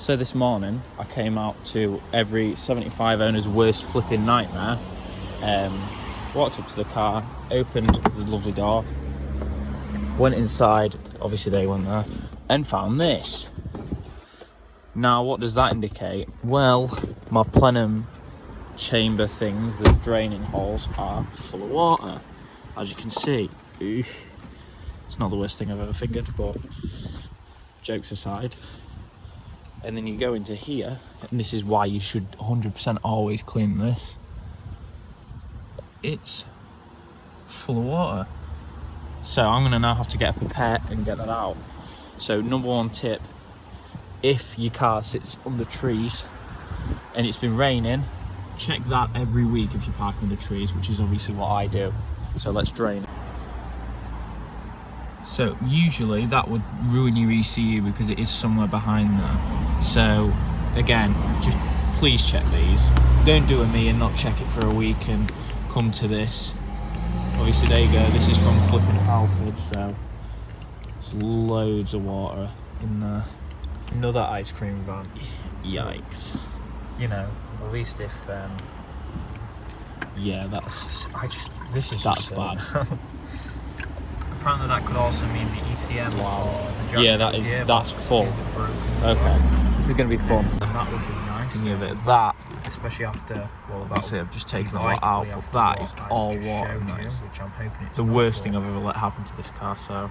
So this morning I came out to every 75 owner's worst flipping nightmare. Walked up to the car, opened the lovely door, went inside, obviously they weren't there, and found this. Now what does that indicate? Well, my plenum chamber things, the draining holes, are full of water, as you can see. It's not the worst thing I've ever fingered, but jokes aside. And then you go into here, and this is why you should 100% always clean this. It's full of water. So I'm gonna now have to get a pipette and get that out. So number one tip, if your car sits under trees and it's been raining, check that every week if you're parking under trees, which is obviously what I do. So let's drain it. So usually that would ruin your ECU because it is somewhere behind there. So again, just please check these. Don't do a me and not check it for a week and come to this. Obviously there you go, this is from flipping Halford, so there's loads of water in there. Another ice cream van. Yikes. You know, at least if Yeah, that's that's bad. Apparently that could also mean the ECM. Wow. For the Yeah, that's full. Okay, this is gonna be fun. And that would be nice. Can you have it of that? Especially after, well, Obviously I've just taken a lot out, but that is all water in there. Which I'm hoping it's The not, worst thing I've ever let happen to this car, so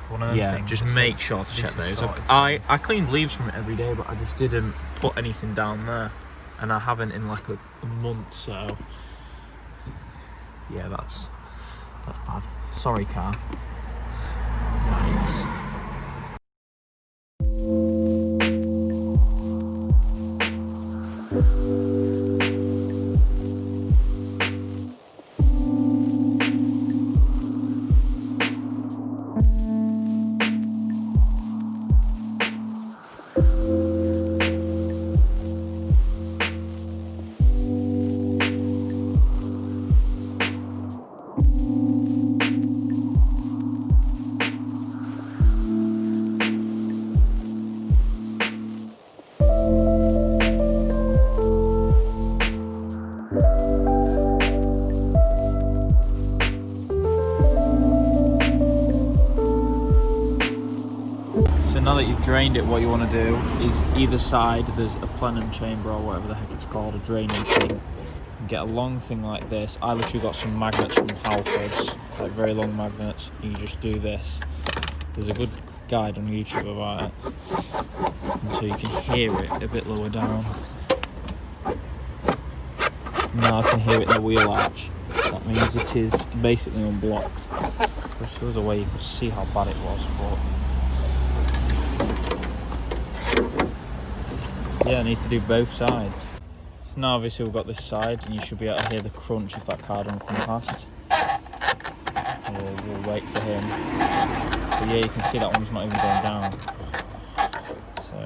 one of them yeah, things just that's make like, sure to this check is those. sorted. I cleaned leaves from it every day, but I just didn't put anything down there, and I haven't in like a month, so yeah, that's bad. Sorry, car. Yikes. Now that you've drained it, what you want to do is either side there's a plenum chamber or whatever the heck it's called, a draining thing. Get a long thing like this. I literally got some magnets from Halfords, like very long magnets. You just do this. There's a good guide on YouTube about it, until you can hear it a bit lower down. Now I can hear it in the wheel arch. That means it is basically unblocked. If there was a way you could see how bad it was, but yeah, I need to do both sides. So now obviously we've got this side, and you should be able to hear the crunch if that car doesn't come past. We'll wait for him. But yeah, you can see that one's not even going down. So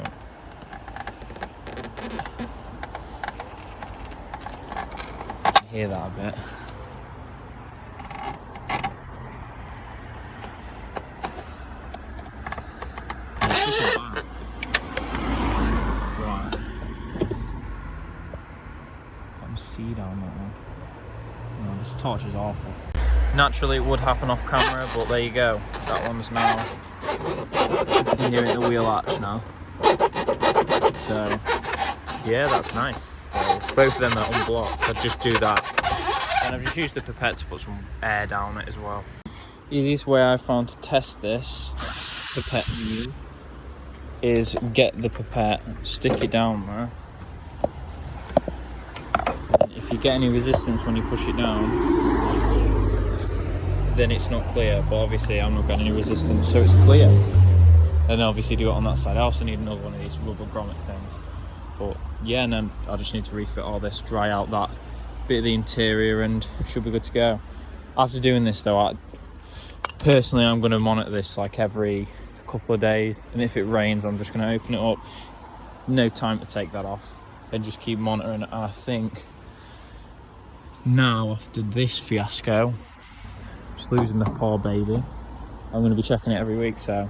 you can hear that a bit. See down that one. No, this torch is awful. Naturally it would happen off camera, but there you go. That one's now, you can hear it in the wheel arch now. So yeah, that's nice. So both of them are unblocked. I'd just do that. And I've just used the pipette to put some air down it as well. Easiest way I found to test this pipette new is get the pipette, stick it down there. If you get any resistance when you push it down, then it's not clear, but obviously I'm not getting any resistance, so it's clear. And then obviously do it on that side. I also need another one of these rubber grommet things. But yeah, and then I just need to refit all this, dry out that bit of the interior, and should be good to go. After doing this though, personally I'm going to monitor this like every couple of days, and if it rains I'm just going to open it up. No time to take that off, and just keep monitoring it. And I think now, after this fiasco, just losing the poor baby, I'm going to be checking it every week. So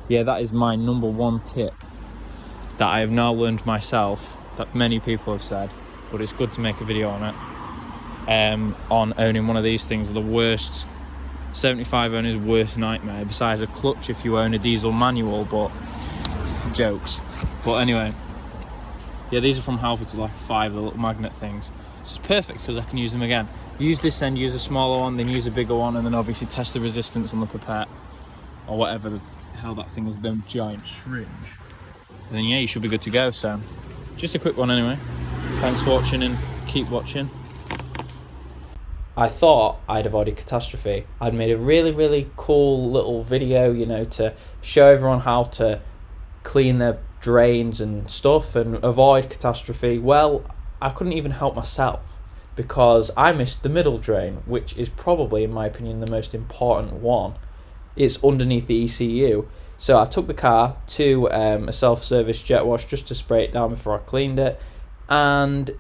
yeah, that is my number one tip that I have now learned myself, that many people have said, but it's good to make a video on it, on owning one of these things. The worst 75 owner's worst nightmare, besides a clutch if you own a diesel manual, but jokes. But anyway, yeah, these are from Halfords, like 5, the little magnet things. So it's perfect because I can use them again. Use this end, use a smaller one, then use a bigger one, and then obviously test the resistance on the pipette or whatever the hell that thing is, them giant syringe. And then yeah, you should be good to go. So just a quick one anyway. Thanks for watching and keep watching. I thought I'd avoided catastrophe. I'd made a really cool little video, you know, to show everyone how to clean their drains and stuff and avoid catastrophe. Well, I couldn't even help myself because I missed the middle drain, which is probably, in my opinion, the most important one. It's underneath the ECU. So I took the car to a self-service jet wash just to spray it down before I cleaned it, and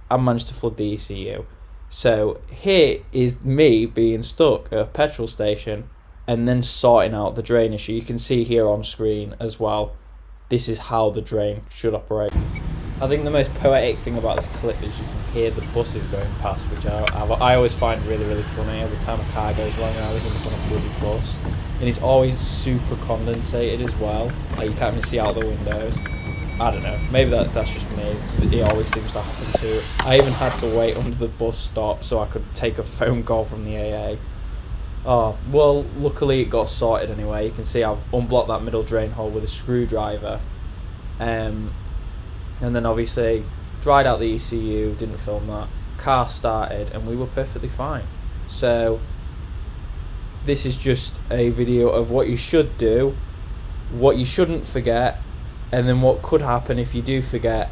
I managed to flood the ECU. So here is me being stuck at a petrol station and then sorting out the drain issue. You can see here on screen as well, this is how the drain should operate. I think the most poetic thing about this clip is you can hear the buses going past, which I always find really funny. Every time a car goes along, I always think on a bloody bus, and it's always super condensated as well. Like you can't even see out the windows. I don't know, maybe that's just me, but it always seems to happen too. I even had to wait under the bus stop so I could take a phone call from the AA. Oh, well, luckily it got sorted anyway. You can see I've unblocked that middle drain hole with a screwdriver. And then obviously dried out the ECU, didn't film that. Car started and we were perfectly fine. So this is just a video of what you should do, what you shouldn't forget, and then what could happen if you do forget,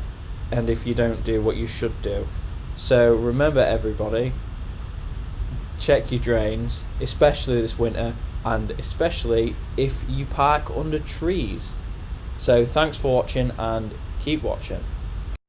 and if you don't do what you should do. So remember everybody, check your drains, especially this winter, and especially if you park under trees. So thanks for watching and keep watching.